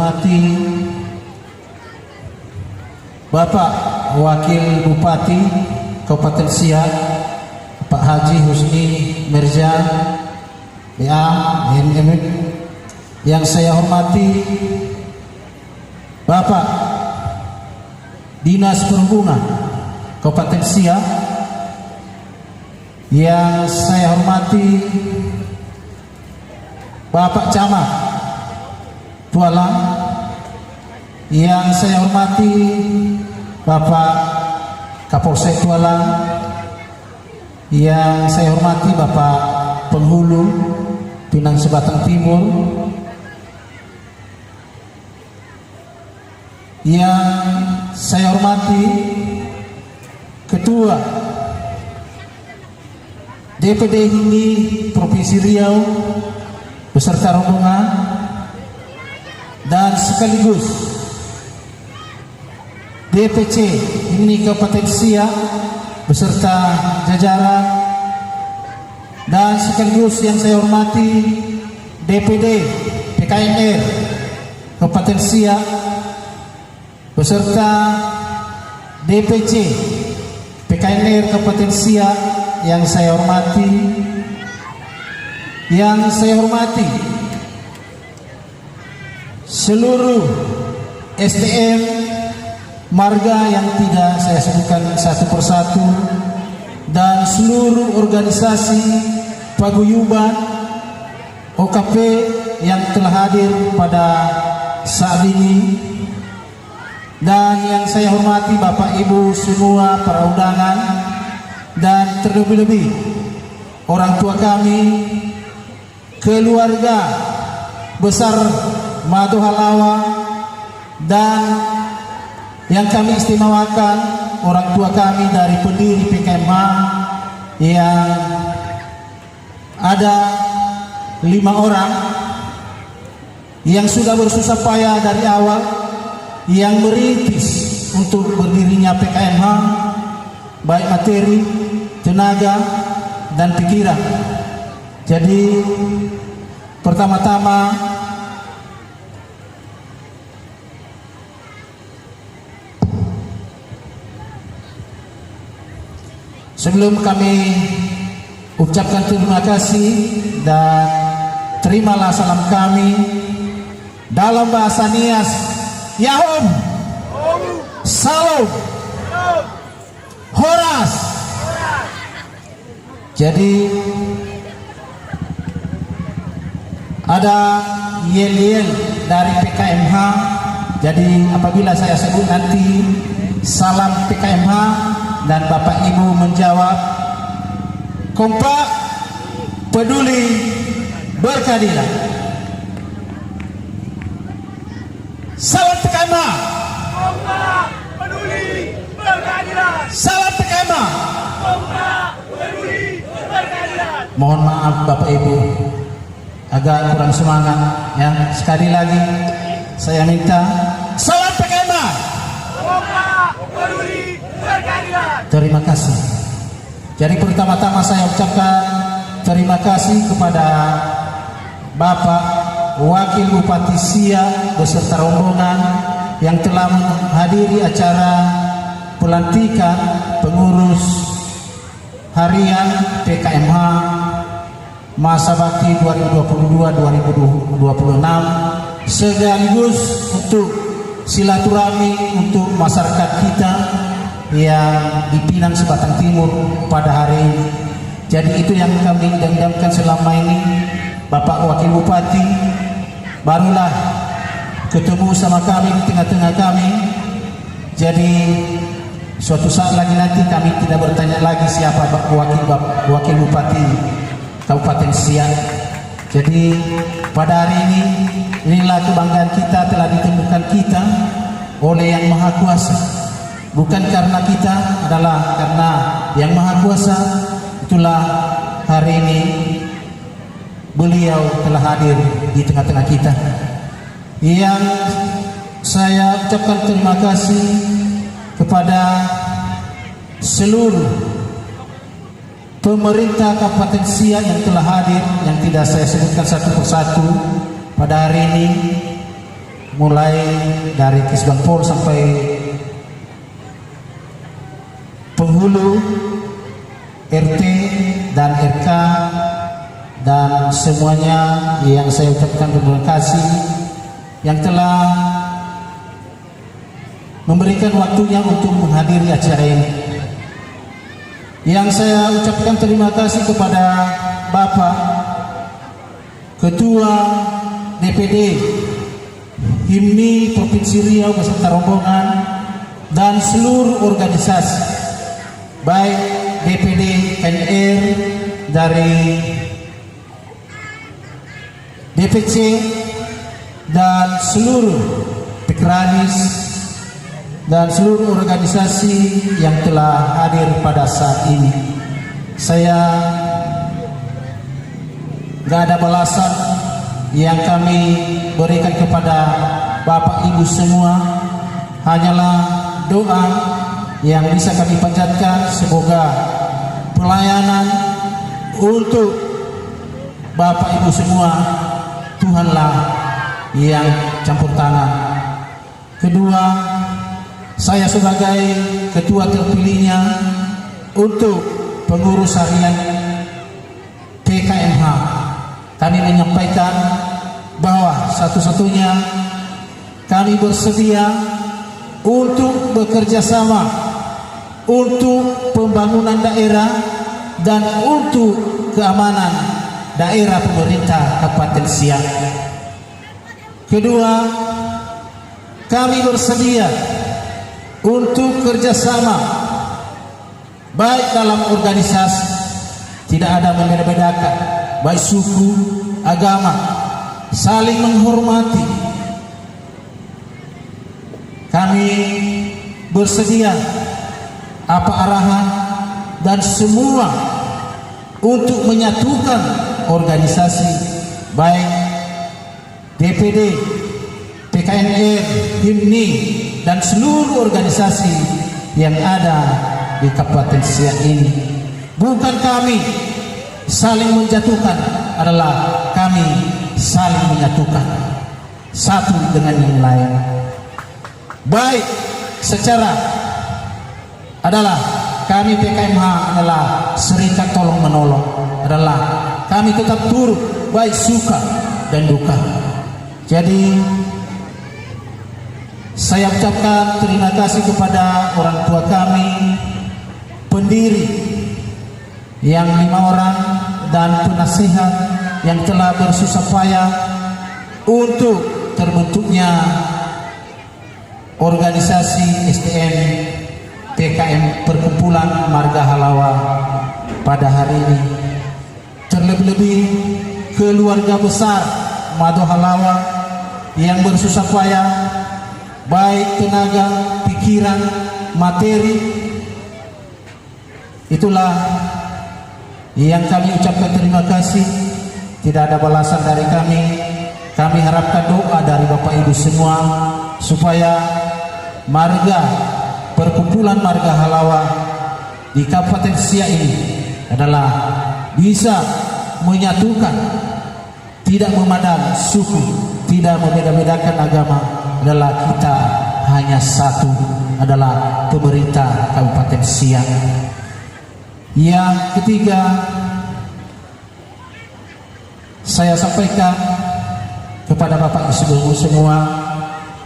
hormati Bapak Wakil Bupati Kabupaten Siak, Pak Haji Husni Mirza BA MM. Yang saya hormati Bapak Dinas Perhubungan Kabupaten Siak. Yang saya hormati Bapak Camat Tualang. Yang saya hormati Bapak Kapolsek Tualang. Yang saya hormati Bapak Penghulu Pinang Sebatang Timur. Yang saya hormati Ketua DPD HIMI Provinsi Riau beserta rombongan, dan sekaligus DPC HIMI Kabupaten Siak beserta jajaran, dan sekaligus yang saya hormati DPD PKNR Kabupaten Siak beserta DPC PKNR Kabupaten Siak yang saya hormati. Yang saya hormati seluruh SDM marga yang tidak saya sebutkan satu persatu, dan seluruh organisasi paguyuban OKP yang telah hadir pada saat ini. Dan yang saya hormati Bapak Ibu semua para undangan, dan terlebih-lebih orang tua kami, keluarga besar Madu Halawa, dan yang kami istimewakan orang tua kami dari pendiri PKMH yang ada 5 orang yang sudah bersusah payah dari awal, yang merintis untuk berdirinya PKMH, baik materi, tenaga, dan pikiran. Jadi pertama-tama sebelum kami ucapkan terima kasih dan terimalah salam kami dalam bahasa Nias, Yahum, Salam, Horas. Jadi ada yel-yel dari PKMH. Jadi apabila saya sebut nanti salam PKMH dan Bapak Ibu menjawab kompak, peduli, berkeadilan. Salam PKMH. Kompak, peduli, berkeadilan. Salam PKMH. Kompak, peduli, berkeadilan. Mohon maaf Bapak Ibu, agak kurang semangat ya. Sekali lagi saya minta salam PKMH. Kompak, peduli, berkeadilan. Terima kasih. Jadi pertama-tama saya ucapkan terima kasih kepada Bapak Wakil Bupati Siak beserta rombongan yang telah menghadiri acara pelantikan pengurus harian PKMH masa bakti 2022-2026, sekaligus untuk silaturahmi untuk masyarakat kita yang di Pinang Sebatang Timur pada hari ini. Jadi itu yang kami idam-idamkan selama ini. Bapak Wakil Bupati barulah ketemu sama kami di tengah-tengah kami. Jadi suatu saat lagi nanti kami tidak bertanya lagi siapa Wakil Bupati Kabupaten Siak. Jadi pada hari ini inilah kebanggaan kita telah ditemukan kita oleh Yang Maha Kuasa. Bukan karena kita, adalah karena Yang Maha Kuasa. Itulah hari ini beliau telah hadir di tengah-tengah kita. Yang saya ucapkan terima kasih kepada seluruh pemerintah Kabupaten Siak yang telah hadir, yang tidak saya sebutkan satu persatu pada hari ini. mulai dari Kisbangpol sampai penghulu, RT dan RK, dan semuanya yang saya ucapkan terima kasih yang telah memberikan waktunya untuk menghadiri acara ini. Yang saya ucapkan terima kasih kepada Bapak Ketua DPD HIMNI Provinsi Riau beserta rombongan dan seluruh organisasi, baik DPD KNR dari DPC dan seluruh Pekranis dan seluruh organisasi yang telah hadir pada saat ini. Saya gak ada balasan yang kami berikan kepada Bapak Ibu semua, hanyalah doa yang bisa kami panjatkan. Semoga pelayanan untuk Bapak Ibu semua Tuhanlah yang campur tangan. Kedua, saya sebagai ketua terpilihnya untuk pengurus harian PKMH, kami menyampaikan bahwa satu-satunya kami bersedia untuk bekerja sama untuk pembangunan daerah dan untuk keamanan daerah pemerintah Kabupaten Siak. Kedua, kami bersedia untuk kerjasama baik dalam organisasi, tidak ada membeda-bedakan, baik suku, agama, saling menghormati. Kami bersedia apa arahan dan semua untuk menyatukan organisasi baik DPD, PKNR, HIMNI dan seluruh organisasi yang ada di Kabupaten Siak ini. Bukan kami saling menjatuhkan, adalah kami saling menyatukan satu dengan yang lain. Baik secara adalah kami PKMH adalah serikat tolong menolong, adalah kami tetap turut baik suka dan duka. Jadi saya ucapkan terima kasih kepada orang tua kami, pendiri yang 5 orang dan penasihat yang telah bersusah payah untuk terbentuknya organisasi SDM PKM Perkumpulan Marga Halawa pada hari ini. Terlebih-lebih keluarga besar Mado Halawa yang bersusah payah baik tenaga, pikiran, materi. Itulah yang kami ucapkan terima kasih. Tidak ada balasan dari kami. Kami harapkan doa dari Bapak Ibu semua supaya marga Perkumpulan Marga Halawa di Kabupaten Siak ini adalah bisa menyatukan, tidak memandang suku, tidak membeda-bedakan agama, adalah kita hanya satu, adalah pemerintah Kabupaten Siak. Yang ketiga, saya sampaikan kepada Bapak Ibu semua,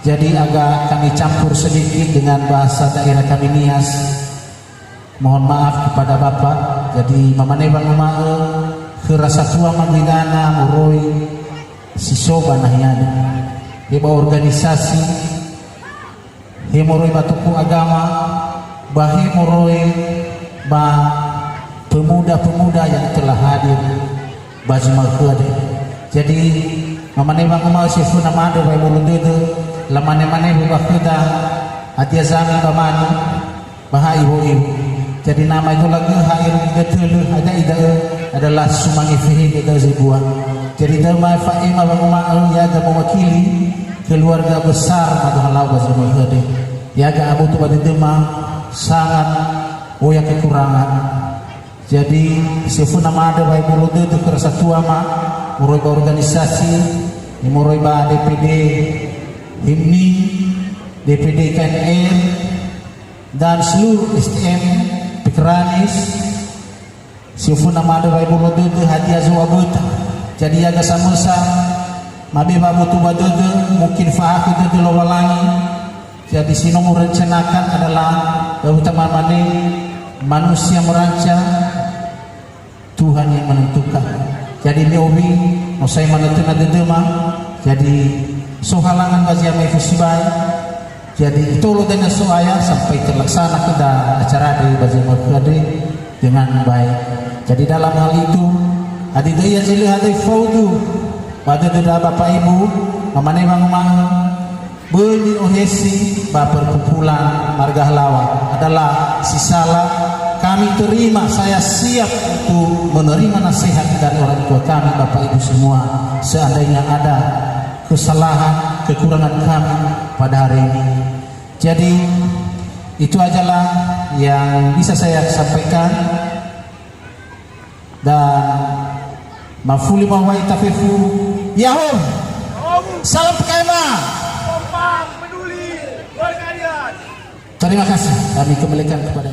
jadi agak kami campur sedikit dengan bahasa daerah kami Nias. Mohon maaf kepada Bapak. Jadi mamane bang mae kerasa tua mangidana muroi sisoba nahyana. Heba organisasi, hemoroi batuku agama, bahe moroi ba pemuda-pemuda yang telah hadir baju malkuade. Jadi mamane bang mae sifuna made bae mulunde lamane-mane bubakida atia zami bamani bahai ibu-ibu. Jadi nama itu lagi hair getelu ada ida adalah sumangi fihi ida zibuan. Jadi dama fa'ima bang ya ga mewakili keluarga besar Mado Halawa Zumahade. Ya ga abu tu pada dema sangat oya kekurangan. Jadi sifuna made bae bulude tu kerasa tua ma muroi organisasi, muroi ba DPD HIMNI, DPD KNR, dan seluruh STM Pekranis, siapun nama ada Ibu Rododo hadiah zawabut. Jadi jaga samusa, mabe babu tu badodo, mungkin fahak itu lawalangi. Jadi sinong merencanakan adalah utama mana manusia merancang, Tuhan yang menentukan. Jadi miobi, no saya menentukan dedema. Jadi sohalangan bagi amai festival. Jadi itu lo dengan soaya sampai terlaksana kita acara di Bajimar Kadri dengan baik. Jadi dalam hal itu adidaya jeli hadai faudu pada deda bapak ibu mamane bang beli ohesi baper kumpulan marga lawa adalah sisala kami terima, saya siap untuk menerima nasihat dari orang tua kami bapak ibu semua seandainya ada kesalahan kekurangan kami pada hari ini. Jadi itu ajalah yang bisa saya sampaikan, dan mafuli mawai tafifu yahum salam pekema Kompak peduli berkarya. terima kasih kami kembalikan kepada